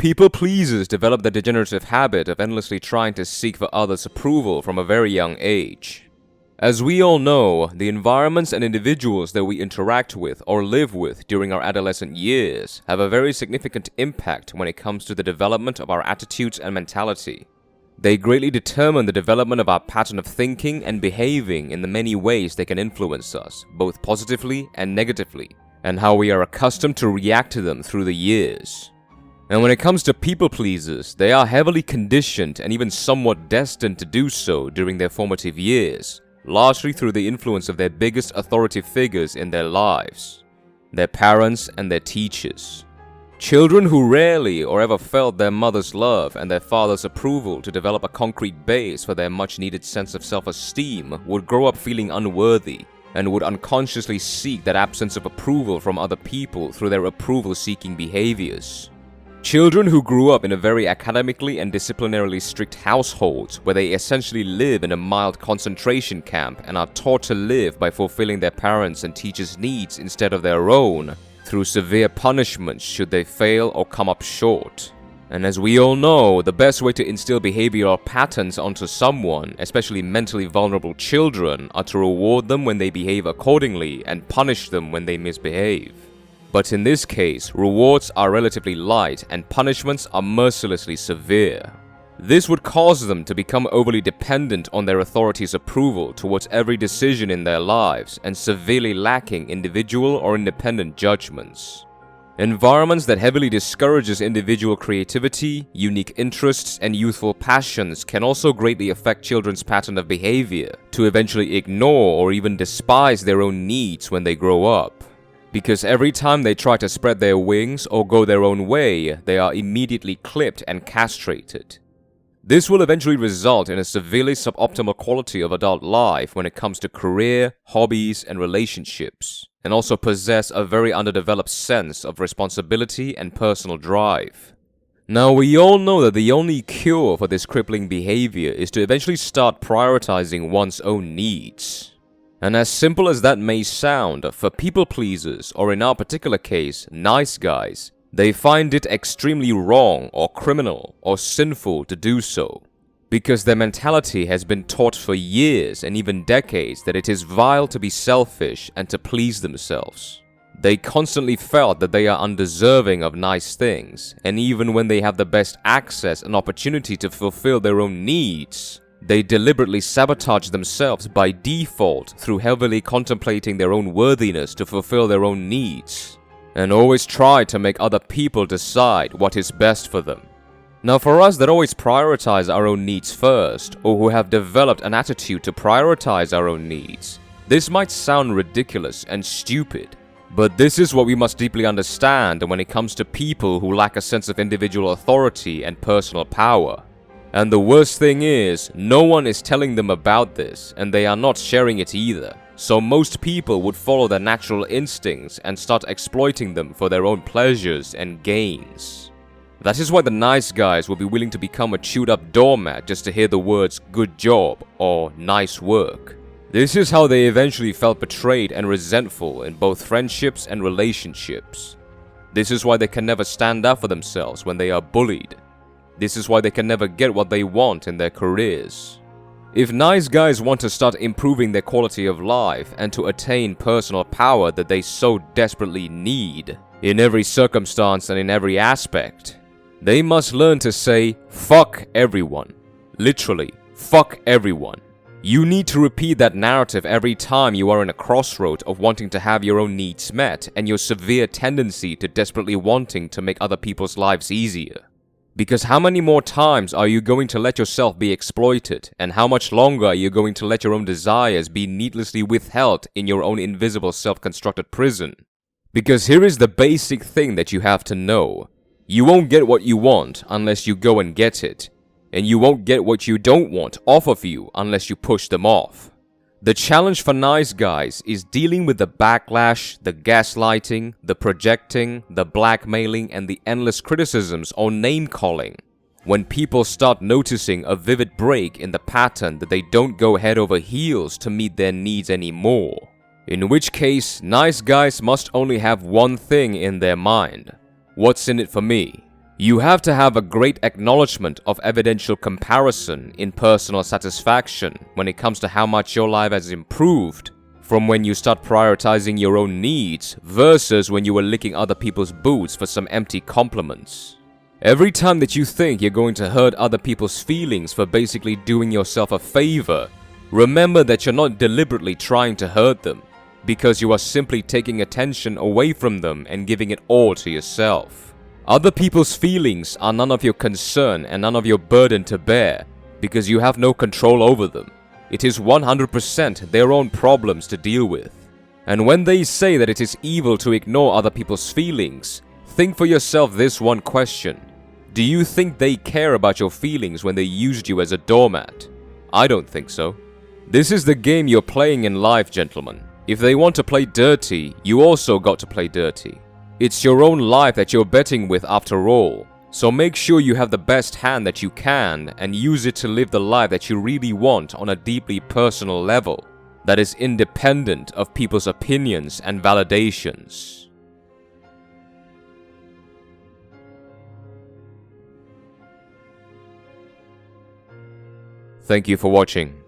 People pleasers develop the degenerative habit of endlessly trying to seek for others' approval from a very young age. As we all know, the environments and individuals that we interact with or live with during our adolescent years have a very significant impact when it comes to the development of our attitudes and mentality. They greatly determine the development of our pattern of thinking and behaving in the many ways they can influence us, both positively and negatively, and how we are accustomed to react to them through the years. And when it comes to people pleasers, they are heavily conditioned and even somewhat destined to do so during their formative years, largely through the influence of their biggest authoritative figures in their lives, their parents and their teachers. Children who rarely or ever felt their mother's love and their father's approval to develop a concrete base for their much-needed sense of self-esteem would grow up feeling unworthy and would unconsciously seek that absence of approval from other people through their approval-seeking behaviors. Children who grew up in a very academically and disciplinarily strict households where they essentially live in a mild concentration camp and are taught to live by fulfilling their parents' and teachers' needs instead of their own, through severe punishments should they fail or come up short. And as we all know, the best way to instill behavioral patterns onto someone, especially mentally vulnerable children, are to reward them when they behave accordingly and punish them when they misbehave. But in this case, rewards are relatively light and punishments are mercilessly severe. This would cause them to become overly dependent on their authority's approval towards every decision in their lives and severely lacking individual or independent judgments. Environments that heavily discourages individual creativity, unique interests, and youthful passions can also greatly affect children's pattern of behavior to eventually ignore or even despise their own needs when they grow up. Because every time they try to spread their wings or go their own way, they are immediately clipped and castrated. This will eventually result in a severely suboptimal quality of adult life when it comes to career, hobbies, and relationships, and also possess a very underdeveloped sense of responsibility and personal drive. Now, we all know that the only cure for this crippling behavior is to eventually start prioritizing one's own needs. And as simple as that may sound, for people pleasers, or in our particular case, nice guys, they find it extremely wrong or criminal or sinful to do so. Because their mentality has been taught for years and even decades that it is vile to be selfish and to please themselves. They constantly felt that they are undeserving of nice things, and even when they have the best access and opportunity to fulfill their own needs, they deliberately sabotage themselves by default through heavily contemplating their own worthiness to fulfill their own needs, and always try to make other people decide what is best for them. Now, for us that always prioritize our own needs first, or who have developed an attitude to prioritize our own needs, this might sound ridiculous and stupid, but this is what we must deeply understand when it comes to people who lack a sense of individual authority and personal power. And the worst thing is, no one is telling them about this, and they are not sharing it either. So most people would follow their natural instincts and start exploiting them for their own pleasures and gains. That is why the nice guys will be willing to become a chewed-up doormat just to hear the words "good job" or "nice work." This is how they eventually felt betrayed and resentful in both friendships and relationships. This is why they can never stand up for themselves when they are bullied. This is why they can never get what they want in their careers. If nice guys want to start improving their quality of life and to attain personal power that they so desperately need, in every circumstance and in every aspect, they must learn to say, fuck everyone. Literally, fuck everyone. You need to repeat that narrative every time you are in a crossroad of wanting to have your own needs met and your severe tendency to desperately wanting to make other people's lives easier. Because how many more times are you going to let yourself be exploited, and how much longer are you going to let your own desires be needlessly withheld in your own invisible self-constructed prison? Because here is the basic thing that you have to know. You won't get what you want unless you go and get it, and you won't get what you don't want off of you unless you push them off. The challenge for nice guys is dealing with the backlash, the gaslighting, the projecting, the blackmailing, and the endless criticisms or name-calling. When people start noticing a vivid break in the pattern that they don't go head over heels to meet their needs anymore. In which case, nice guys must only have one thing in their mind. What's in it for me? You have to have a great acknowledgement of evidential comparison in personal satisfaction when it comes to how much your life has improved from when you start prioritizing your own needs versus when you were licking other people's boots for some empty compliments. Every time that you think you're going to hurt other people's feelings for basically doing yourself a favor, remember that you're not deliberately trying to hurt them, because you are simply taking attention away from them and giving it all to yourself. Other people's feelings are none of your concern and none of your burden to bear, because you have no control over them. It is 100% their own problems to deal with. And when they say that it is evil to ignore other people's feelings, think for yourself this one question. Do you think they care about your feelings when they used you as a doormat? I don't think so. This is the game you're playing in life, gentlemen. If they want to play dirty, you also got to play dirty. It's your own life that you're betting with after all, so make sure you have the best hand that you can and use it to live the life that you really want on a deeply personal level that is independent of people's opinions and validations. Thank you for watching.